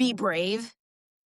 be brave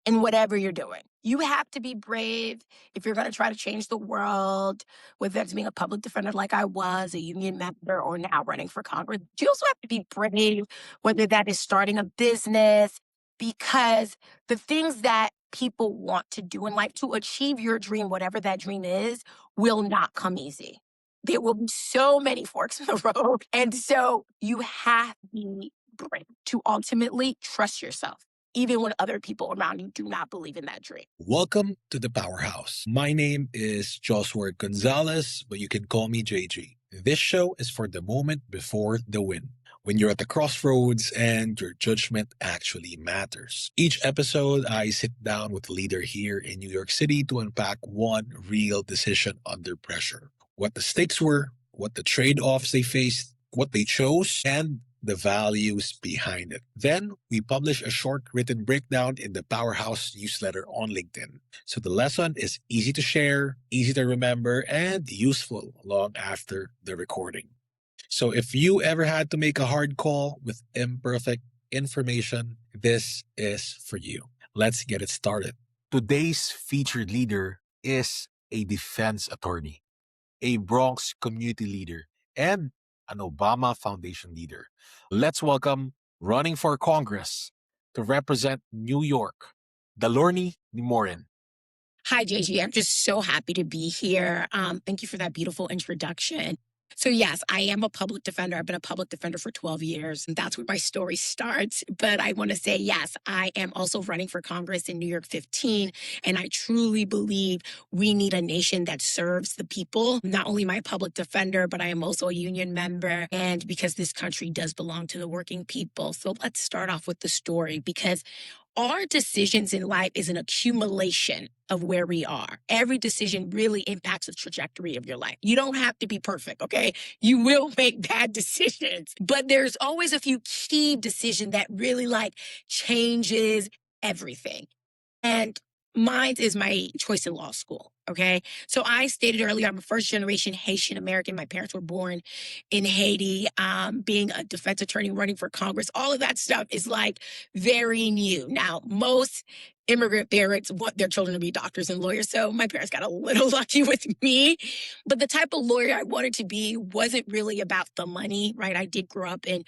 in whatever you're doing. You have to be brave if you're going to try to change the world, whether that's being a public defender like I was, a union member, or now running for Congress. You also have to be brave, whether that is starting a business, because the things that people want to do in life to achieve your dream, whatever that dream is, will not come easy. There will be so many forks in the road. And so you have to be brave to ultimately trust yourself, even when other people around you do not believe in that dream. Welcome to the Powerhouse. My name is Joshua Gonzalez, but you can call me JG. This show is for the moment before the win, when you're at the crossroads and your judgment actually matters. Each episode, I sit down with a leader here in New York City to unpack one real decision under pressure. What the stakes were, what the trade-offs they faced, what they chose, and the values behind it. Then we publish a short written breakdown in the Powerhouse newsletter on LinkedIn. So the lesson is easy to share, easy to remember, and useful long after the recording. So if you ever had to make a hard call with imperfect information, this is for you. Let's get it started. Today's featured leader is a defense attorney, a Bronx community leader, and an Obama Foundation leader. Let's welcome, running for Congress to represent New York, Dalourny Nemorin. Hi, JG. I'm just so happy to be here. Thank you for that beautiful introduction. So yes, I am a public defender. I've been a public defender for 12 years, and that's where my story starts. But I want to say, yes, I am also running for Congress in New York 15, and I truly believe we need a nation that serves the people. Not only am I a public defender, but I am also a union member, and because this country does belong to the working people. So let's start off with the story, because our decisions in life is an accumulation of where we are. Every decision really impacts the trajectory of your life. You don't have to be perfect, okay? You will make bad decisions, but there's always a few key decisions that really changes everything. And mine is my choice in law school. Okay. So I stated earlier, I'm a first generation Haitian American. My parents were born in Haiti. Being a defense attorney running for Congress, all of that stuff is very new. Now, most immigrant parents want their children to be doctors and lawyers. So my parents got a little lucky with me. But the type of lawyer I wanted to be wasn't really about the money, right? I did grow up in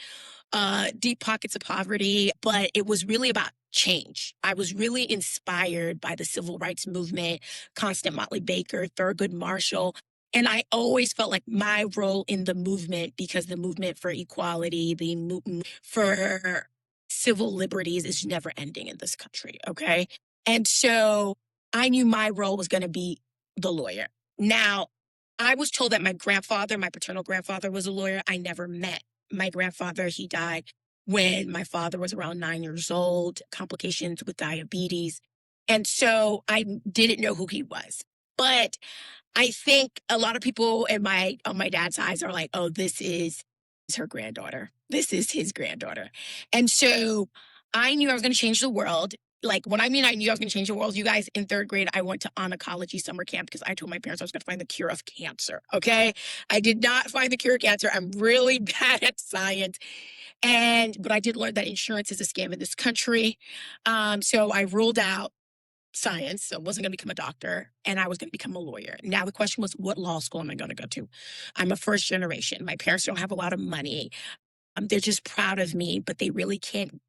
deep pockets of poverty, but it was really about change. I was really inspired by the civil rights movement, Constant Motley Baker, Thurgood Marshall. And I always felt like my role in the movement, because the movement for equality, the movement for civil liberties is never ending in this country. Okay. And so I knew my role was going to be the lawyer. Now, I was told that my grandfather, my paternal grandfather, was a lawyer. I never met my grandfather. He died when my father was around 9 years old, complications with diabetes. And so I didn't know who he was. But I think a lot of people on my dad's eyes are like, oh, this is her granddaughter. This is his granddaughter. And so I knew I was going to change the world. When I knew I was going to change the world, you guys, in third grade, I went to oncology summer camp because I told my parents I was going to find the cure of cancer. Okay. I did not find the cure of cancer. I'm really bad at science. But I did learn that insurance is a scam in this country. So I ruled out science. So I wasn't going to become a doctor, and I was going to become a lawyer. Now the question was, what law school am I going to go to? I'm a first generation. My parents don't have a lot of money. They're just proud of me, but they really can't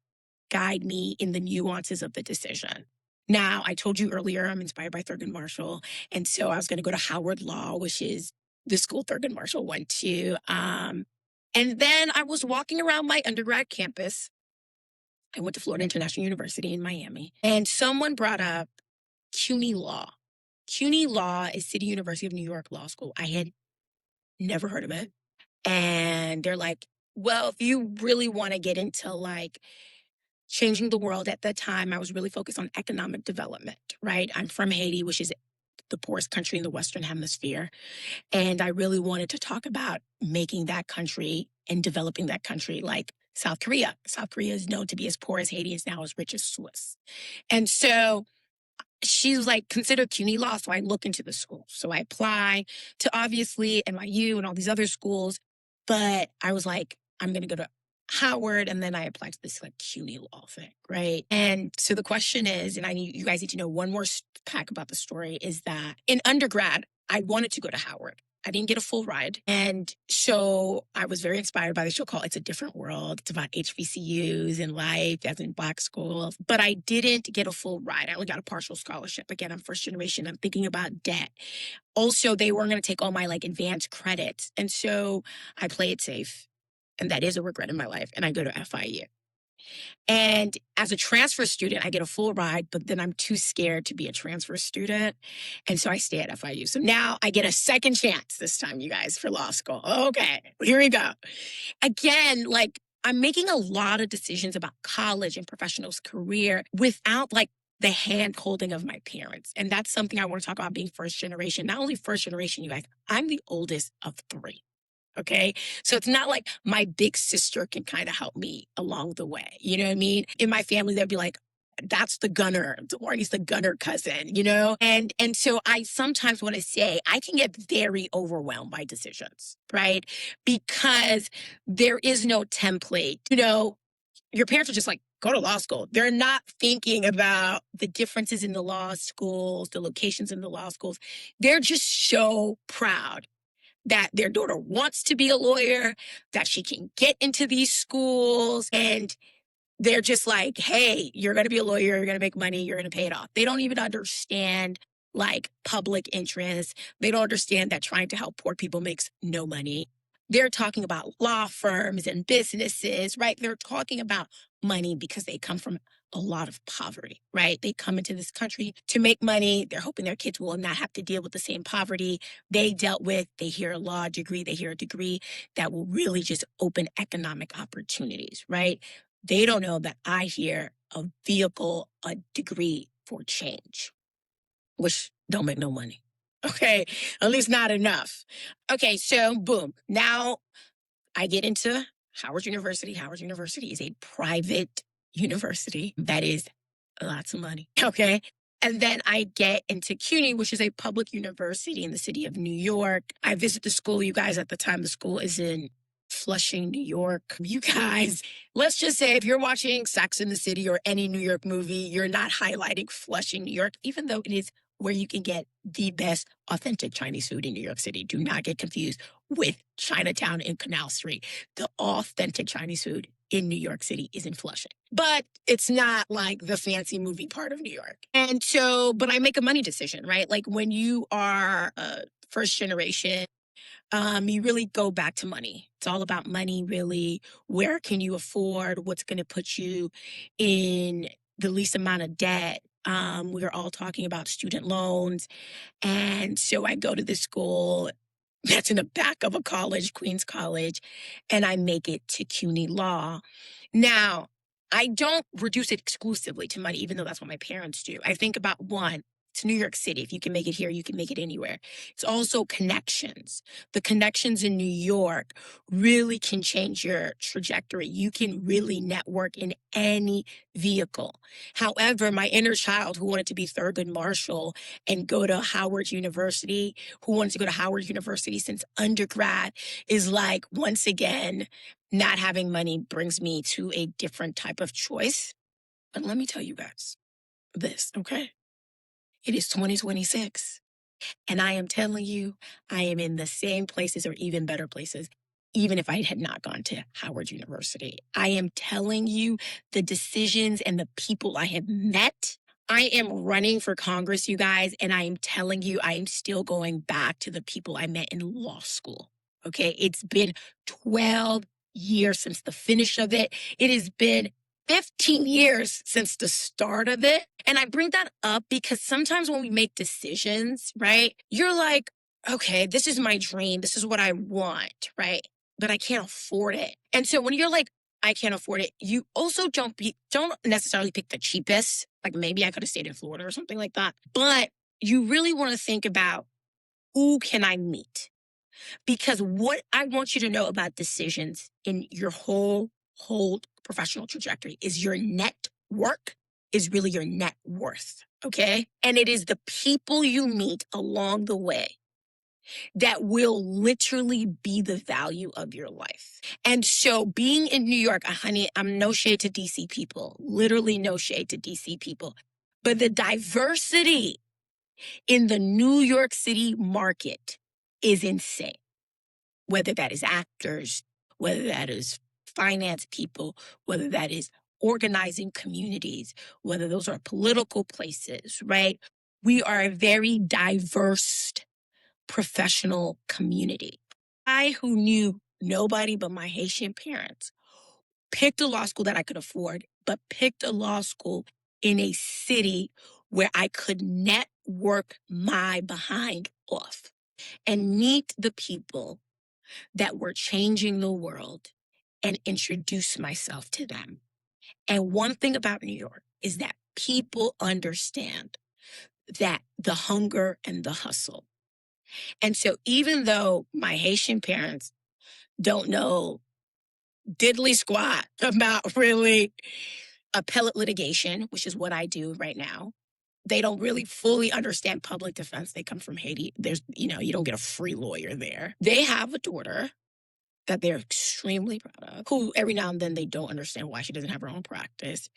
guide me in the nuances of the decision. Now, I told you earlier, I'm inspired by Thurgood Marshall. And so I was going to go to Howard Law, which is the school Thurgood Marshall went to. And then I was walking around my undergrad campus. I went to Florida International University in Miami, and someone brought up CUNY Law. CUNY Law is City University of New York Law School. I had never heard of it. And they're like, well, if you really want to get into changing the world, at the time, I was really focused on economic development, right? I'm from Haiti, which is the poorest country in the Western Hemisphere. And I really wanted to talk about making that country and developing that country like South Korea. South Korea is known to be as poor as Haiti, is now as rich as Swiss. And so she was like, consider CUNY Law. So I look into the school. So I apply to obviously NYU and all these other schools. But I was like, I'm going to go to Howard, and then I applied to this like CUNY Law thing, right? And so the question is, and you guys need to know one more pack about the story, is that in undergrad, I wanted to go to Howard. I didn't get a full ride. And so I was very inspired by the show called It's a Different World. It's about HBCUs and life as in Black schools. But I didn't get a full ride. I only got a partial scholarship. Again, I'm first generation. I'm thinking about debt. Also, they weren't going to take all my like advanced credits. And so I play it safe. And that is a regret in my life. And I go to FIU. And as a transfer student, I get a full ride, but then I'm too scared to be a transfer student. And so I stay at FIU. So now I get a second chance this time, you guys, for law school. Okay, here we go. Again, like I'm making a lot of decisions about college and professional's career without like the hand holding of my parents. And that's something I want to talk about being first generation. Not only first generation, you guys, I'm the oldest of three. Okay. So it's not like my big sister can kind of help me along the way. You know what I mean? In my family, they'll be like, that's the gunner. Dalourny's the gunner cousin, you know? And so I sometimes want to say I can get very overwhelmed by decisions, right? Because there is no template. You know, your parents are just like, go to law school. They're not thinking about the differences in the law schools, the locations in the law schools. They're just so proud that their daughter wants to be a lawyer, that she can get into these schools. And they're just like, hey, you're going to be a lawyer, you're going to make money, you're going to pay it off. They don't even understand like public interest. They don't understand that trying to help poor people makes no money. They're talking about law firms and businesses, right? They're talking about money because they come from a lot of poverty, right? They come into this country to make money. They're hoping their kids will not have to deal with the same poverty they dealt with. They hear a law degree, they hear a degree that will really just open economic opportunities, right? They don't know that I hear a vehicle, a degree for change, which don't make no money. Okay, at least not enough. Okay, so boom. Now I get into Howard University. Howard University is a private university that is lots of money. Okay. And then I get into CUNY, which is a public university in the city of New York. I visit the school. You guys, at the time, the school is in Flushing, New York. You guys, let's just say if you're watching Sex in the City or any New York movie, you're not highlighting Flushing, New York, even though it is where you can get the best authentic Chinese food in New York City. Do not get confused with Chinatown and Canal Street. The authentic Chinese food in New York City is in Flushing. But it's not like the fancy movie part of New York. And so, but I make a money decision, right? Like when you are first generation, you really go back to money. It's all about money, really. Where can you afford? What's going to put you in the least amount of debt? We're all talking about student loans. And so I go to this school that's in the back of a college, Queens College, and I make it to CUNY Law. Now, I don't reduce it exclusively to money, even though that's what my parents do. I think about one, it's New York City. If you can make it here, you can make it anywhere. It's also connections. The connections in New York really can change your trajectory. You can really network in any vehicle. However, my inner child who wanted to be Thurgood Marshall and go to Howard University, who wanted to go to Howard University since undergrad, is like, once again, not having money brings me to a different type of choice. But let me tell you guys this, okay? It is 2026. And I am telling you, I am in the same places or even better places, even if I had not gone to Howard University. I am telling you the decisions and the people I have met. I am running for Congress, you guys, and I am telling you, I am still going back to the people I met in law school. Okay. It's been 12 years since the finish of it. It has been 15 years since the start of it. And I bring that up because sometimes when we make decisions, right, you're like, okay, this is my dream. This is what I want, right? But I can't afford it. And so when you're like, I can't afford it, you also don't necessarily pick the cheapest. Like maybe I could have stayed in Florida or something like that. But you really want to think about who can I meet? Because what I want you to know about decisions in your whole professional trajectory is your net work is really your net worth. Okay. And it is the people you meet along the way that will literally be the value of your life. And so being in New York, honey, I'm no shade to DC people, literally no shade to DC people, but the diversity in the New York City market is insane. Whether that is actors, whether that is finance people, whether that is organizing communities, whether those are political places, right? We are a very diverse professional community. I, who knew nobody but my Haitian parents, picked a law school that I could afford, but picked a law school in a city where I could network my behind off and meet the people that were changing the world and introduce myself to them. And one thing about New York is that people understand that the hunger and the hustle. And so even though my Haitian parents don't know diddly squat about really appellate litigation, which is what I do right now, they don't really fully understand public defense. They come from Haiti. You don't get a free lawyer there. They have a daughter that they're extremely proud of, who every now and then they don't understand why she doesn't have her own practice,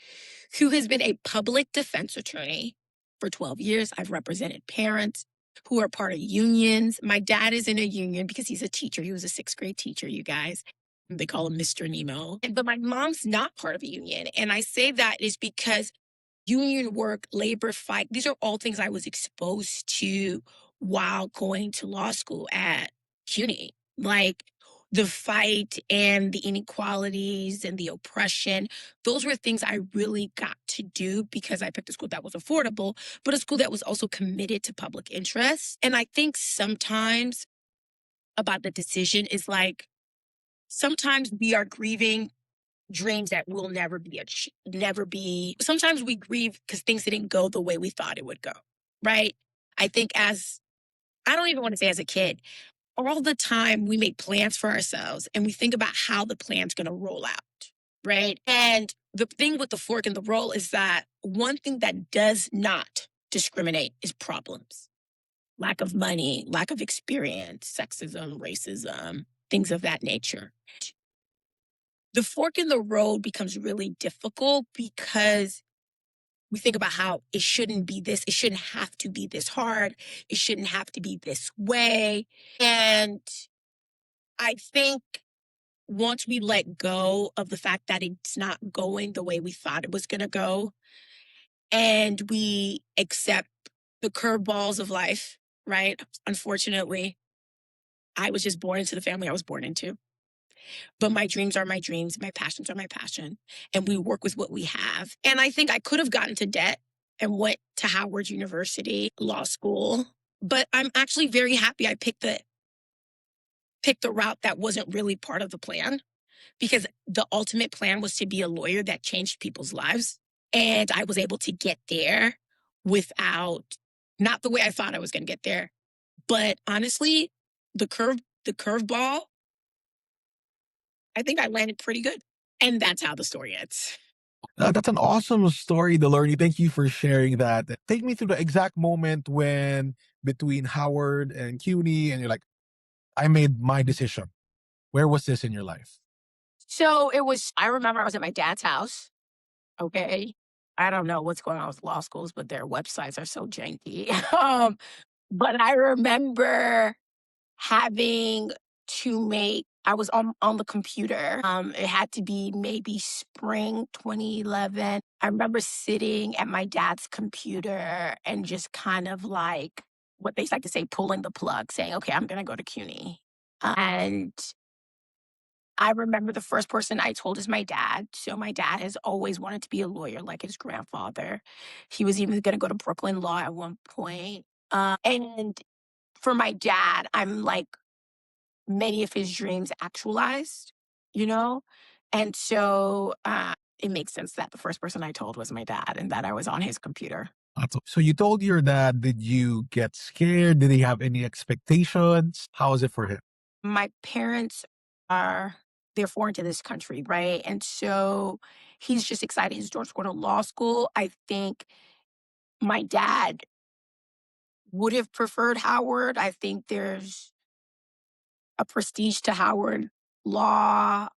who has been a public defense attorney for 12 years. I've represented parents who are part of unions. My dad is in a union because he's a teacher. He was a sixth grade teacher, you guys. They call him Mr. Nemo. But my mom's not part of a union. And I say that is because union work, labor fight, these are all things I was exposed to while going to law school at CUNY. Like the fight and the inequalities and the oppression, those were things I really got to do because I picked a school that was affordable, but a school that was also committed to public interest. And I think sometimes about the decision is like, sometimes we are grieving dreams that will never be. Sometimes we grieve because things didn't go the way we thought it would go, right? I think I don't even want to say as a kid, all the time we make plans for ourselves and we think about how the plan's going to roll out, right? And the thing with the fork in the roll is that one thing that does not discriminate is problems. Lack of money, lack of experience, sexism, racism, things of that nature. The fork in the road becomes really difficult because we think about how it shouldn't be this, it shouldn't have to be this hard, it shouldn't have to be this way. And I think once we let go of the fact that it's not going the way we thought it was going to go, and we accept the curveballs of life, right? Unfortunately, I was just born into the family I was born into. But my dreams are my dreams, my passions are my passion, and we work with what we have. And I think I could have gotten to debt and went to Howard University Law School, but I'm actually very happy I picked the route that wasn't really part of the plan, because the ultimate plan was to be a lawyer that changed people's lives. And I was able to get there without, not the way I thought I was going to get there. But honestly, the curveball, I think I landed pretty good. And that's how the story ends. That's an awesome story, Dalourny. Thank you for sharing that. Take me through the exact moment when between Howard and CUNY, and you're like, I made my decision. Where was this in your life? So I remember I was at my dad's house. Okay. I don't know what's going on with law schools, but their websites are so janky. But I remember having I was on the computer. It had to be maybe spring 2011. I remember sitting at my dad's computer and just kind of like what they like to say, pulling the plug, saying, okay, I'm going to go to CUNY. And I remember the first person I told is my dad. So my dad has always wanted to be a lawyer like his grandfather. He was even going to go to Brooklyn Law at one point. And for my dad, I'm like many of his dreams actualized, you know? And so it makes sense that the first person I told was my dad and that I was on his computer. So you told your dad, did you get scared? Did he have any expectations? How was it for him? My parents they're foreign to this country, right? And so he's just excited his daughter's going to law school. I think my dad would have preferred Howard. I think there's a prestige to Howard Law.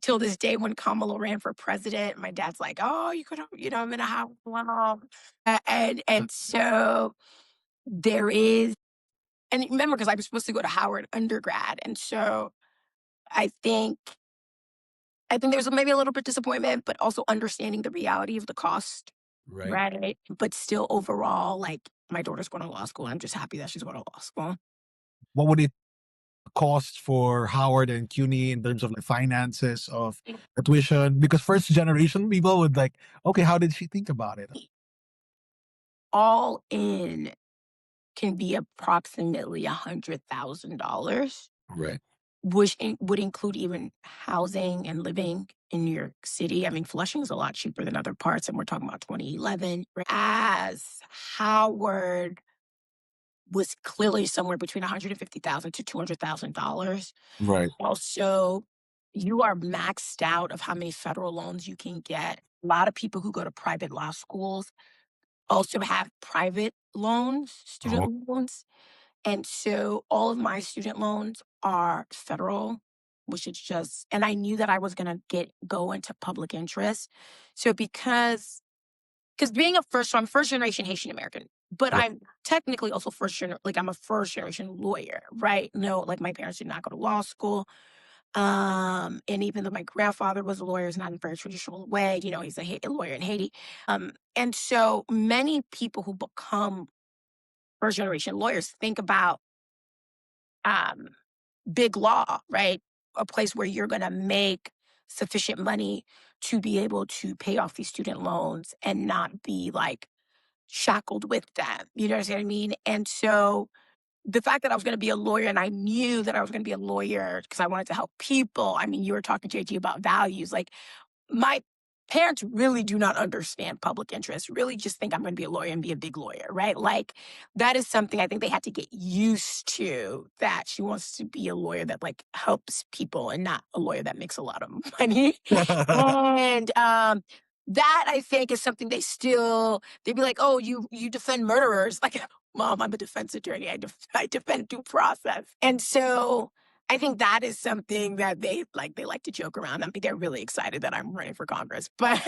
Till this day when Kamala ran for president, my dad's like, "Oh, you could have, I'm in a Howard Law." And so there is, and remember, because I was supposed to go to Howard undergrad, and so I think there's maybe a little bit disappointment, but also understanding the reality of the cost, Right. right? But still, overall, like my daughter's going to law school. I'm just happy that she's going to law school. What would it cost for Howard and CUNY in terms of like finances of the tuition? Because first generation people would like, okay, how did she think about it? All in can be approximately $100,000, Right. which would include even housing and living in New York City. I mean, Flushing is a lot cheaper than other parts, and we're talking about 2011. As Howard was clearly somewhere between $150,000 to $200,000. Right. Also, you are maxed out of how many federal loans you can get. A lot of people who go to private law schools also have private loans, Oh, student loans. And so all of my student loans are federal, which is just, and I knew that I was going to go into public interest. So because being so I'm first generation Haitian American, but right. I'm technically also like I'm a first generation lawyer, right? No, like my parents did not go to law school. And even though my grandfather was a lawyer, it's not in a very traditional way, he's a lawyer in Haiti. And so many people who become first generation lawyers think about um, big law, right? A place where you're going to make sufficient money to be able to pay off these student loans and not be like shackled with them. You know what I mean? And so the fact that I was going to be a lawyer and I knew that I was going to be a lawyer because I wanted to help people. I mean, you were talking, JG, about values. Like, my parents really do not understand public interest, really just think I'm going to be a lawyer and be a big lawyer, right? Like, that is something I think they had to get used to, that she wants to be a lawyer that like helps people and not a lawyer that makes a lot of money. And that I think is something they'd be like, "Oh, you defend murderers." Like, "Mom, I'm a defense attorney. I defend due process." And so I think that is something that they like to joke around. I mean, they're really excited that I'm running for Congress, but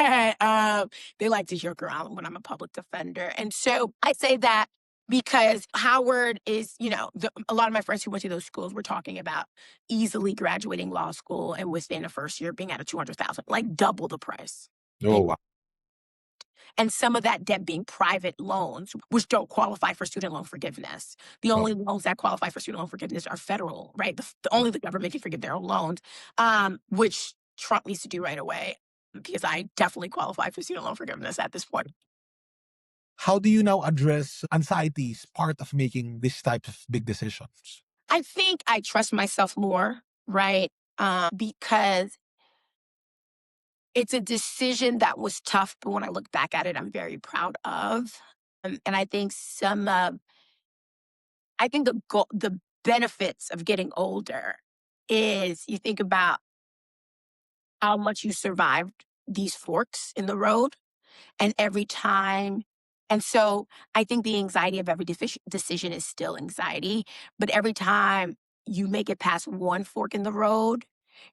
they like to joke around when I'm a public defender. And so I say that because Howard is, a lot of my friends who went to those schools were talking about easily graduating law school and within a first year being at a 200,000, like double the price. Oh, wow. And some of that debt being private loans, which don't qualify for student loan forgiveness. The Oh, only loans that qualify for student loan forgiveness are federal, right? Only the government can forgive their own loans, which Trump needs to do right away, because I definitely qualify for student loan forgiveness at this point. how do you now address anxieties part of making this type of big decisions? I think I trust myself more, right? Because it's a decision that was tough, but when I look back at it, I'm very proud of. And I think the benefits of getting older is you think about how much you survived these forks in the road, and every time. And so I think the anxiety of every decision is still anxiety, but every time you make it past one fork in the road,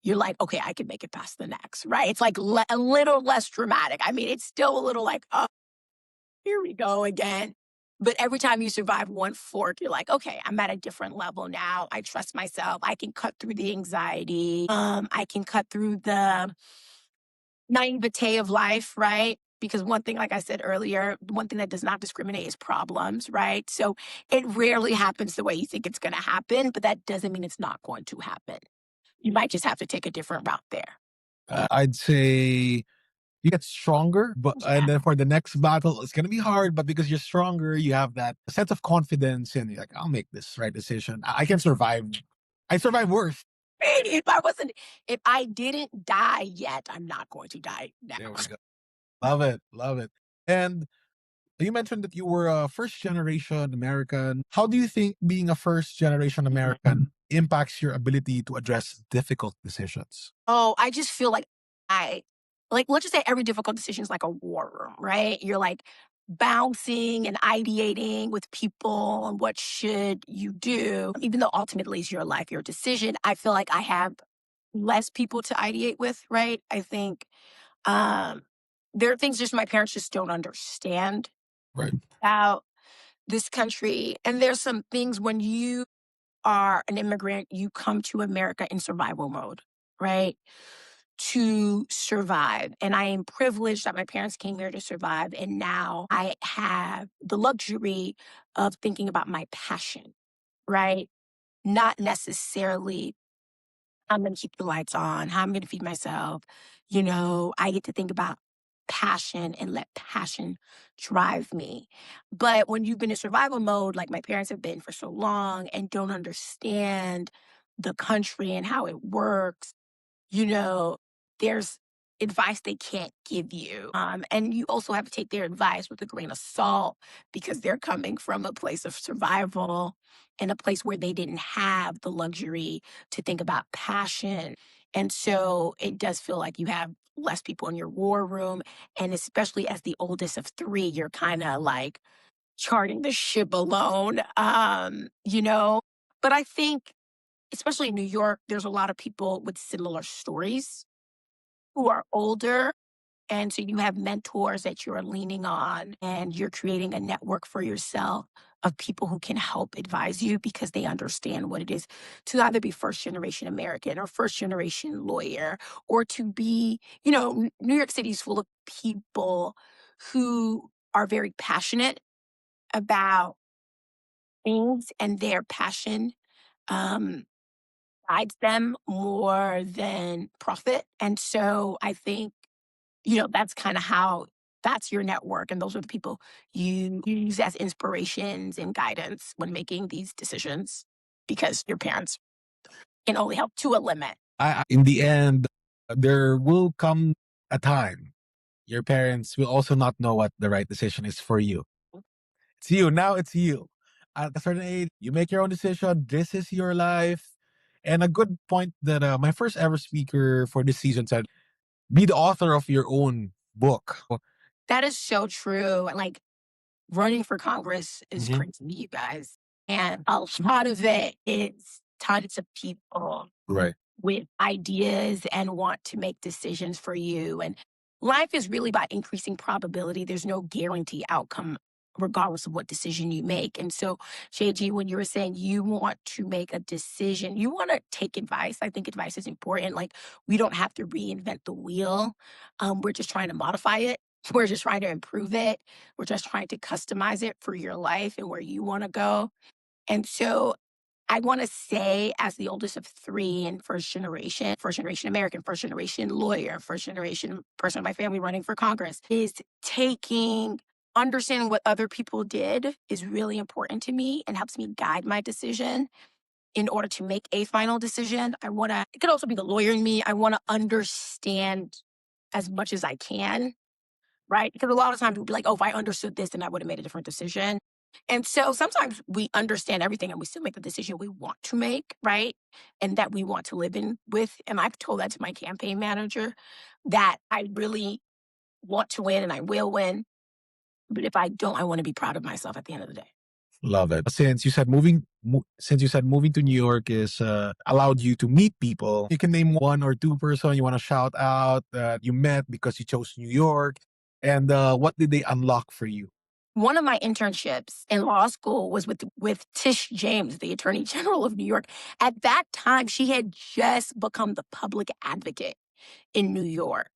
you're like, okay, I can make it past the next, right? It's like a little less dramatic. I mean, it's still a little like, oh, here we go again. But every time you survive one fork, you're like, okay, I'm at a different level now. I trust myself. I can cut through the anxiety. I can cut through the naivete of life, right? Because one thing, like I said earlier, one thing that does not discriminate is problems, right? So it rarely happens the way you think it's going to happen, but that doesn't mean it's not going to happen. You might just have to take a different route there. I'd say you get stronger, but Yeah. and then for the next battle, it's gonna be hard. But because you're stronger, you have that sense of confidence, and you're like, "I'll make this right decision. I can survive. I survive worse." If I didn't die yet, I'm not going to die now. There we go. Love it, love it. And you mentioned that you were a first generation American. How do you think being a first generation American impacts your ability to address difficult decisions? Oh, I just feel like let's just say every difficult decision is like a war room, right? You're like bouncing and ideating with people on what should you do, even though ultimately it's your life, your decision. I feel like I have less people to ideate with, right? I think um, there are things just my parents just don't understand Right. about this country. And there's some things when you are an immigrant, you come to America in survival mode, right? To survive. And I am privileged that my parents came here to survive. And now I have the luxury of thinking about my passion, right? Not necessarily I'm going to keep the lights on, how I'm going to feed myself. I get to think about passion and let passion drive me. But when you've been in survival mode, like my parents have been for so long and don't understand the country and how it works, you know, there's advice they can't give you. And you also have to take their advice with a grain of salt because they're coming from a place of survival and a place where they didn't have the luxury to think about passion. And so it does feel like you have less people in your war room. And especially as the oldest of three, you're kind of like charting the ship alone, But I think especially in New York, there's a lot of people with similar stories who are older. And so you have mentors that you're leaning on, and you're creating a network for yourself of people who can help advise you because they understand what it is to either be first generation American or first generation lawyer, or to be, New York City is full of people who are very passionate about things, and their passion um, guides them more than profit. And so I think, that's kind of how that's your network. And those are the people you use as inspirations and guidance when making these decisions because your parents can only help to a limit. In the end, there will come a time your parents will also not know what the right decision is for you. It's you. Now it's you. At a certain age, you make your own decision. This is your life. And a good point that my first ever speaker for this season said, be the author of your own book. That is so true. Like running for Congress is Mhm. crazy, you guys. And a lot of it is tons of people Right. with ideas and want to make decisions for you. And life is really about increasing probability. There's no guarantee outcome, regardless of what decision you make. And so, JG, when you were saying you want to make a decision, you want to take advice. I think advice is important. Like, we don't have to reinvent the wheel. We're just trying to modify it. We're just trying to improve it. We're just trying to customize it for your life and where you want to go. And so I want to say, as the oldest of three and first generation American, first generation lawyer, first generation person in my family running for Congress, is understanding what other people did is really important to me and helps me guide my decision in order to make a final decision. It could also be the lawyer in me. I want to understand as much as I can, right? Because a lot of times we'll be like, oh, if I understood this, then I would have made a different decision. And so sometimes we understand everything and we still make the decision we want to make, right? And that we want to live in with. And I've told that to my campaign manager that I really want to win and I will win. But if I don't, I want to be proud of myself at the end of the day. Love it. Since you said moving to New York is allowed you to meet people, you can name one or two person you want to shout out that you met because you chose New York, and what did they unlock for you? One of my internships in law school was with Tish James, the Attorney General of New York. At that time, she had just become the public advocate in New York,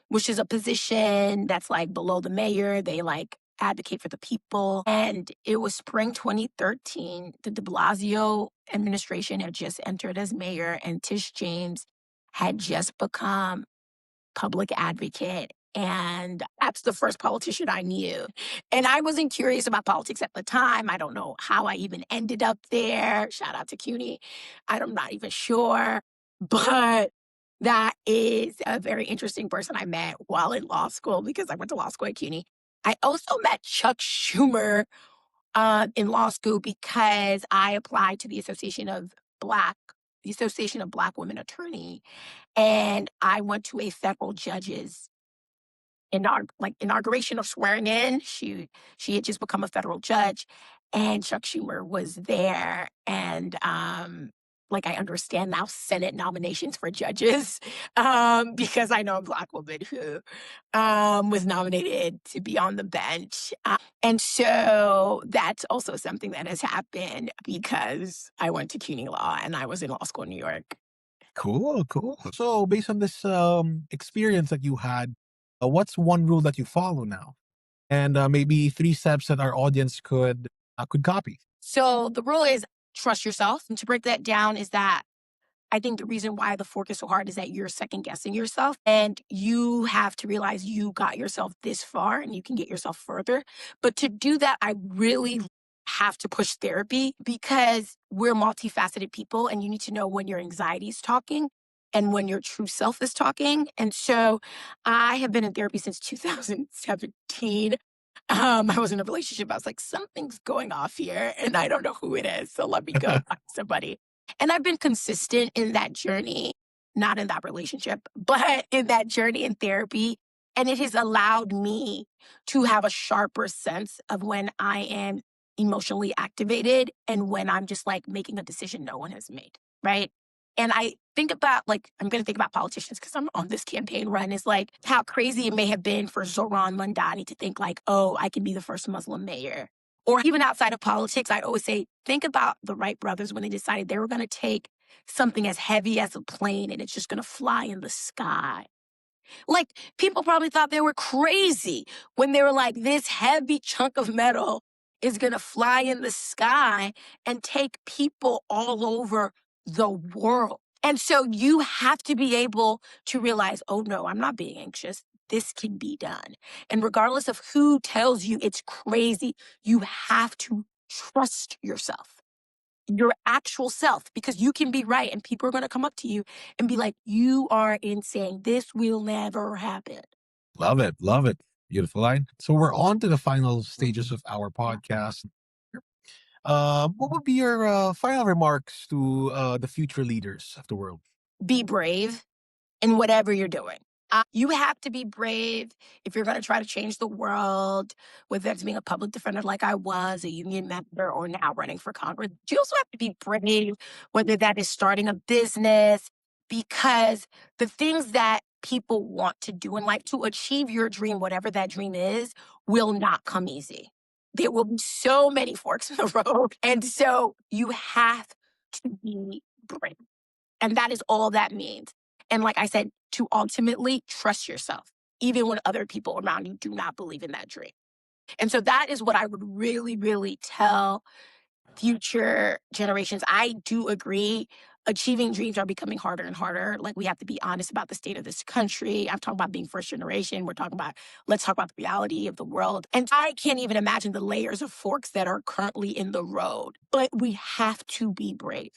which is a position that's like below the mayor. They like advocate for the people. And it was spring 2013. The de Blasio administration had just entered as mayor, and Tish James had just become public advocate. And that's the first politician I knew. And I wasn't curious about politics at the time. I don't know how I even ended up there. Shout out to CUNY. I'm not even sure. But that is a very interesting person I met while in law school because I went to law school at CUNY. I also met Chuck Schumer in law school because I applied to the Association of Black Women Attorney, and I went to a federal judge's inauguration or swearing in. She had just become a federal judge, and Chuck Schumer was there. And like, I understand now Senate nominations for judges, because I know a Black woman who was nominated to be on the bench. And so that's also something that has happened because I went to CUNY Law and I was in law school in New York. Cool, cool. So based on this experience that you had, what's one rule that you follow now? And maybe 3 steps that our audience could copy. So the rule is trust yourself. And to break that down is that I think the reason why the fork is so hard is that you're second guessing yourself, and you have to realize you got yourself this far and you can get yourself further. But to do that, I really have to push therapy because we're multifaceted people and you need to know when your anxiety is talking and when your true self is talking. And so I have been in therapy since 2017. I was in a relationship. I was like, something's going off here and I don't know who it is. So let me go talk to somebody. And I've been consistent in that journey, not in that relationship, but in that journey in therapy. And it has allowed me to have a sharper sense of when I am emotionally activated and when I'm just like making a decision no one has made. Right. And I think about, like, I'm going to think about politicians because I'm on this campaign run, is like how crazy it may have been for Zoran Mandani to think like, oh, I can be the first Muslim mayor. Or even outside of politics, I always say, think about the Wright brothers when they decided they were going to take something as heavy as a plane and it's just going to fly in the sky. Like, people probably thought they were crazy when they were like, this heavy chunk of metal is going to fly in the sky and take people all over the world. And so you have to be able to realize, oh no, I'm not being anxious. This can be done. And regardless of who tells you it's crazy, you have to trust yourself, your actual self, because you can be right and people are going to come up to you and be like, you are insane. This will never happen. Love it, love it. Beautiful line. So we're on to the final stages of our podcast. What would be your final remarks to the future leaders of the world? Be brave in whatever you're doing. You have to be brave if you're going to try to change the world, whether that's being a public defender like I was, a union member, or now running for Congress. You also have to be brave, whether that is starting a business, because the things that people want to do in life to achieve your dream, whatever that dream is, will not come easy. There will be so many forks in the road. And so you have to be brave. And that is all that means. And like I said, to ultimately trust yourself, even when other people around you do not believe in that dream. And so that is what I would really, really tell future generations. I do agree. Achieving dreams are becoming harder and harder. Like, we have to be honest about the state of this country. I'm talking about being first generation. Let's talk about the reality of the world. And I can't even imagine the layers of forks that are currently in the road. But we have to be brave.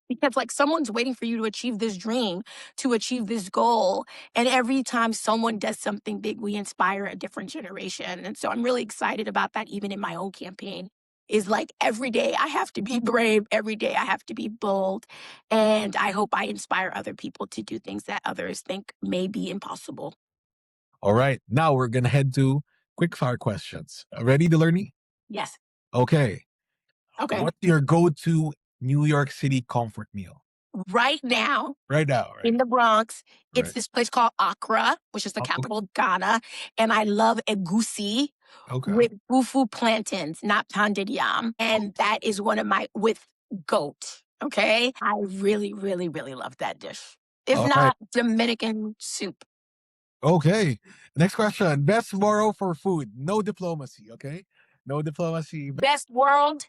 Because, like, someone's waiting for you to achieve this dream, to achieve this goal. And every time someone does something big, we inspire a different generation. And so I'm really excited about that, even in my own campaign. Is like, every day I have to be brave. Every day I have to be bold. And I hope I inspire other people to do things that others think may be impossible. All right. Now we're going to head to quickfire questions. Ready, Dalourny? Yes. Okay. Okay. What's your go-to New York City comfort meal? Right now, Right now, right? in the Bronx, it's Right. this place called Accra, which is the Okay. capital of Ghana. And I love egusi Okay. with fufu plantains, not pounded yam. And that is one of with goat. Okay. I really, really, really love that dish. If All right. not Dominican soup. Okay. Next question. Best borough for food. No diplomacy. Okay. No diplomacy. Best world.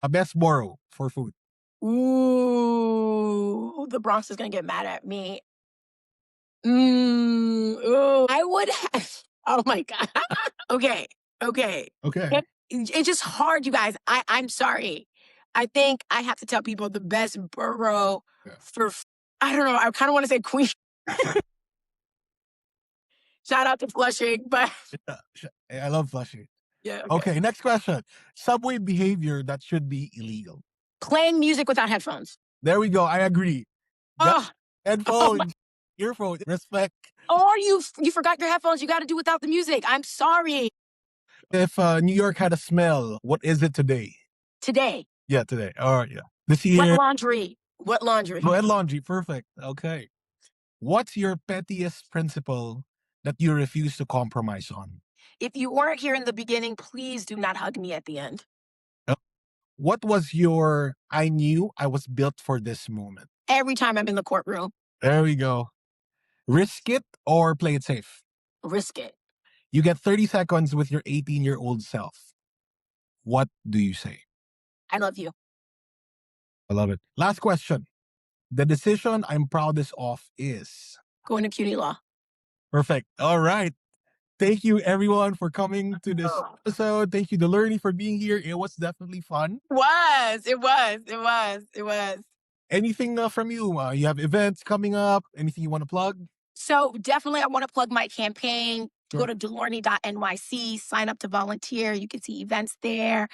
Best borough for food. Ooh, the Bronx is going to get mad at me. Ooh, I would have. Oh my God. Okay. Okay. Okay. It's just hard, you guys. I'm sorry. I think I have to tell people the best borough Yeah. I don't know. I kind of want to say Queen. Shout out to Flushing, but I love Flushing. yeah. Okay. Next question. Subway behavior that should be illegal. Playing music without headphones. There we go. I agree. Oh, oh my Headphones. Earphone, respect. Or you forgot your headphones. You got to do without the music. I'm sorry. If New York had a smell, what is it today? Today, Yeah, today. All right, yeah. This wet year, laundry. Wet laundry. wet laundry. Perfect. Okay. What's your pettiest principle that you refuse to compromise on? If you weren't here in the beginning, please do not hug me at the end. Uh, What was your I knew I was built for this moment? Every time I'm in the courtroom, There we go. Risk it or play it safe. risk it. You get 30 seconds with your 18-year-old self. What do you say? I love you. I love it. Last question. The decision I'm proudest of is Going to CUNY Law. perfect. All right. Thank you, everyone, for coming to this episode. Thank you, Dalourny, for being here. It was definitely fun. It was. Anything from you? You have events coming up? Anything you want to plug? So definitely I want to plug my campaign. Sure. Go to Dalourny.nyc, sign up to volunteer. You can see events there.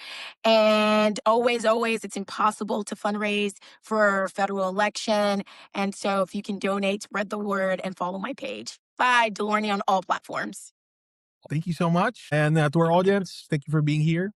And always, it's impossible to fundraise for a federal election. And so if you can donate, spread the word, and follow my page. Bye, Dalourny on all platforms. Thank you so much. And to our audience, thank you for being here.